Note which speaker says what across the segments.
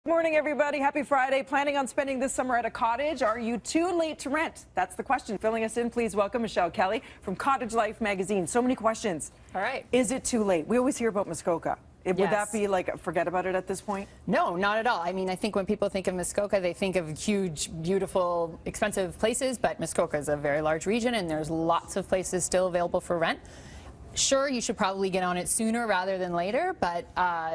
Speaker 1: Morning, everybody. Happy Friday. Planning on spending this summer at a cottage? Are you too late to rent? That's the question. Filling us in, please welcome Michelle Kelly from Cottage Life Magazine. So many questions.
Speaker 2: All right.
Speaker 1: Is it too late? We always hear about Muskoka. Would that be like, forget about it at this point?
Speaker 2: No, not at all. I mean, I think when people think of Muskoka, they think of huge, beautiful, expensive places, but Muskoka is a very large region and there's lots of places still available for rent. Sure, you should probably get on it sooner rather than later, but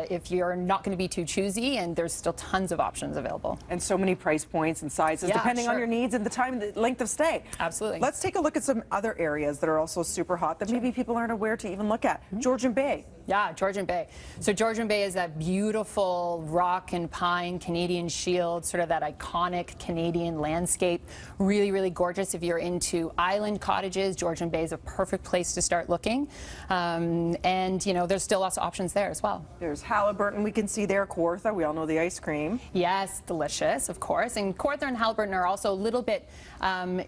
Speaker 2: if you're not going to be too choosy, and there's still tons of options available.
Speaker 1: And so many price points and sizes, depending on your needs and the time, the length of stay.
Speaker 2: Absolutely.
Speaker 1: Let's take a look at some other areas that are also super hot that maybe people aren't aware to even look at. Georgian Bay.
Speaker 2: Yeah, Georgian Bay. So Georgian Bay is that beautiful rock and pine Canadian shield, sort of that iconic Canadian landscape. Really, really gorgeous. If you're into island cottages, Georgian Bay is a perfect place to start looking. And, you know, there's still lots of options there as well.
Speaker 1: There's Haliburton we can see there, Kawartha. We all know the ice cream.
Speaker 2: Yes, delicious, of course. And Kawartha and Haliburton are also a little bit,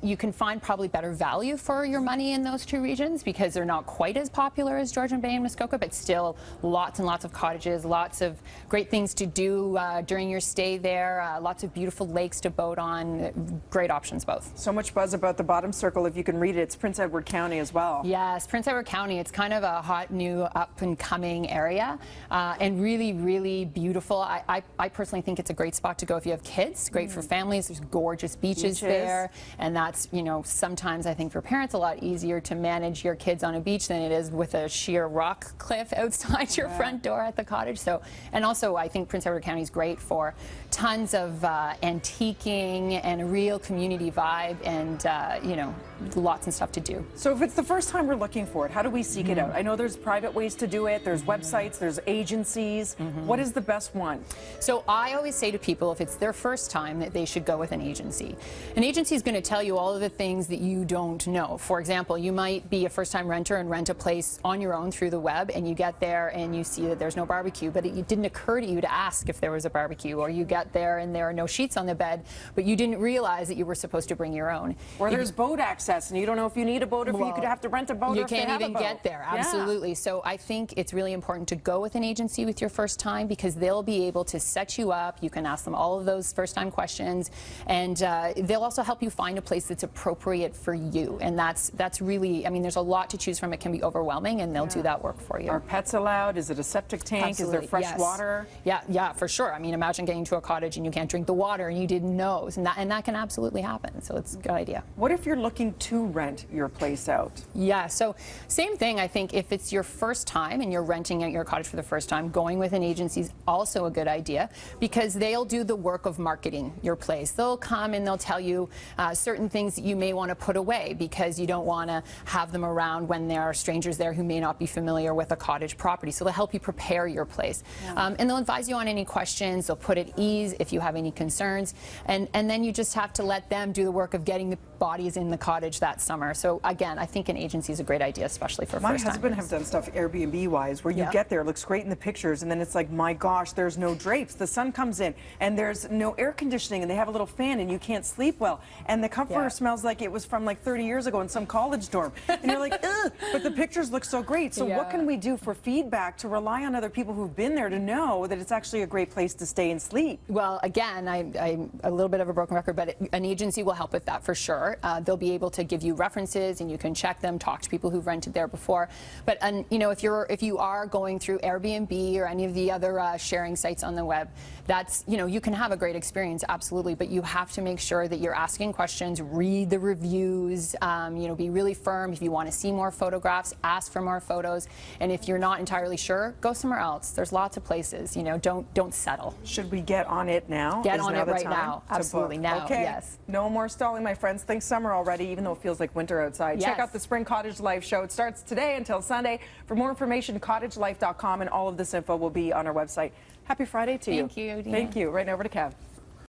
Speaker 2: you can find probably better value for your money in those two regions because they're not quite as popular as Georgian Bay and Muskoka, but still lots and lots of cottages, lots of great things to do during your stay there, lots of beautiful lakes to boat on, great options both.
Speaker 1: So much buzz about the bottom circle. If you can read it, it's Prince Edward County as well.
Speaker 2: Yes, Prince Edward County. It's kind of a hot, new, up-and-coming area and really, really beautiful. I personally think it's a great spot to go if you have kids. Great for families. There's gorgeous beaches there, and that's, you know, sometimes I think for parents a lot easier to manage your kids on a beach than it is with a sheer rock cliff outside your front door at the cottage. So, and also I think Prince Edward County is great for tons of antiquing and a real community vibe, and you know, lots of stuff to do.
Speaker 1: So if it's the first time we're looking for it, how do we seek it out? I know there's private ways to do it, there's websites, there's agencies. What is the best one?
Speaker 2: So I always say to people, if it's their first time, that they should go with an agency. An agency is going to tell you all of the things that you don't know. For example, you might be a first-time renter and rent a place on your own through the web, and you get there and you see that there's no barbecue, but it didn't occur to you to ask if there was a barbecue, or you get there and there are no sheets on the bed, but you didn't realize that you were supposed to bring your own.
Speaker 1: Or there's boat access and you don't know if you need a boat, or if you could have to rent a boat,
Speaker 2: you
Speaker 1: or if they
Speaker 2: can't
Speaker 1: have
Speaker 2: even
Speaker 1: a boat.
Speaker 2: get there. Absolutely. So I think it's really important to go with an agency with your first time, because they'll be able to set you up. You can ask them all of those first-time questions, and they'll also help you find a place that's appropriate for you. And that's really, I mean, there's a lot to choose from. It can be overwhelming, and they'll do that work for you.
Speaker 1: Are pets allowed? Is it a septic tank?
Speaker 2: Absolutely.
Speaker 1: Is there fresh water?
Speaker 2: Yeah, for sure. I mean, imagine getting to a cottage and you can't drink the water and you didn't know, and that can absolutely happen. So it's a good idea.
Speaker 1: What if you're looking to rent your place out?
Speaker 2: Yeah, so same thing. I think if it's your first time and you're renting out your cottage for the first time, going with an agency is also a good idea, because they'll do the work of marketing your place. They'll come and they'll tell you certain things that you may want to put away because you don't want to have them around when there are strangers there who may not be familiar with a cottage property. So they'll help you prepare your place. And they'll advise you on any questions. They'll put at ease if you have any concerns. And then you just have to let them do the work of getting the bodies in the cottage that summer. So again, I think an agency is a great idea, especially for first-timers.
Speaker 1: My husband have done stuff Airbnb-wise where you get there, it looks great in the pictures, and then it's like, my gosh, there's no drapes. The sun comes in, and there's no air conditioning, and they have a little fan, and you can't sleep well. And the comforter smells like it was from like 30 years ago in some college dorm. And you're like, ugh, but the pictures look so great. So what can we do for feedback to rely on other people who've been there to know that it's actually a great place to stay and sleep?
Speaker 2: Well, again, I'm a little bit of a broken record, but an agency will help with that for sure. They'll be able to give you references, and you can check them, talk to people who've rented there before. But you know, if you are going through Airbnb or any of the other sharing sites on the web, that's, you know, you can have a great experience, absolutely, but you have to make sure that you're asking questions, read the reviews, you know, be really firm. If you want to see more photographs, ask for more photos, and if you're not entirely sure, go somewhere else. There's lots of places, you know, don't settle.
Speaker 1: Should we get on it now?
Speaker 2: Get on it right now. Absolutely, now.
Speaker 1: Okay.
Speaker 2: Yes.
Speaker 1: No more stalling, my friends. Think summer already, even though it feels like winter outside. Check out the Spring Cottage Life show. It starts today until Sunday. For more information, cottagelife.com, and all of this info will be on our website. Happy Friday to you.
Speaker 2: Thank you, Dina.
Speaker 1: Thank you. Right now over to Kev.